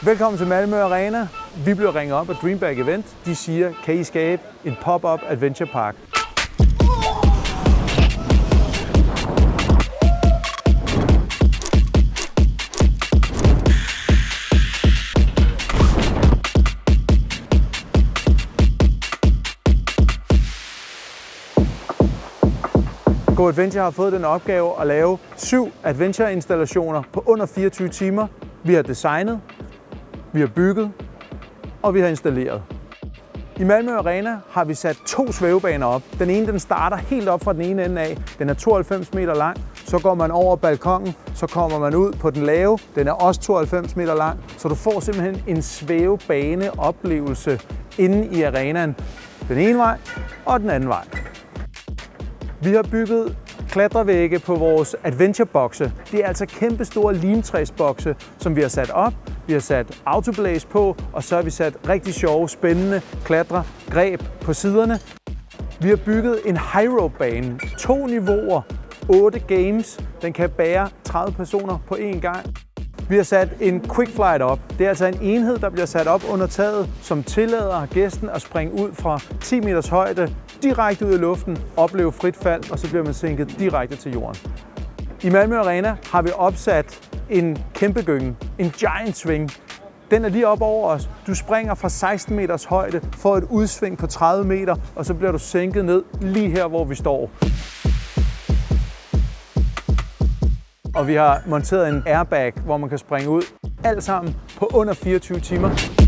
Velkommen til Malmø Arena. Vi blev ringet op af Dreambag Event. De siger, kan I skabe en pop-up adventure park? Go Adventure har fået den opgave at lave 7 adventure-installationer på under 24 timer. Vi har designet, vi har bygget og vi har installeret. I Malmø Arena har vi sat 2 svævebaner op. Den ene den starter helt op fra den ene ende af. Den er 92 meter lang. Så går man over balkongen, så kommer man ud på den lave. Den er også 92 meter lang. Så du får simpelthen en svævebaneoplevelse inde i arenaen. Den ene vej og den anden vej. Vi har bygget klatrevægge på vores adventurebokse. Det er altså kæmpe store limtræsbokse, som vi har sat op. Vi har sat autoblaze på, og så har vi sat rigtig sjove, spændende klatregreb på siderne. Vi har bygget en high rope bane, 2 niveauer, 8 games. Den kan bære 30 personer på én gang. Vi har sat en quick flight op. Det er altså en enhed, der bliver sat op under taget, som tillader gæsten at springe ud fra 10 meters højde, direkte ud i luften, opleve frit fald, og så bliver man sænket direkte til jorden. I Malmø Arena har vi opsat en kæmpe gynge, en giant swing. Den er lige op over os. Du springer fra 16 meters højde, får et udsving på 30 meter, og så bliver du sænket ned lige her, hvor vi står. Og vi har monteret en airbag, hvor man kan springe ud. Alt sammen på under 24 timer.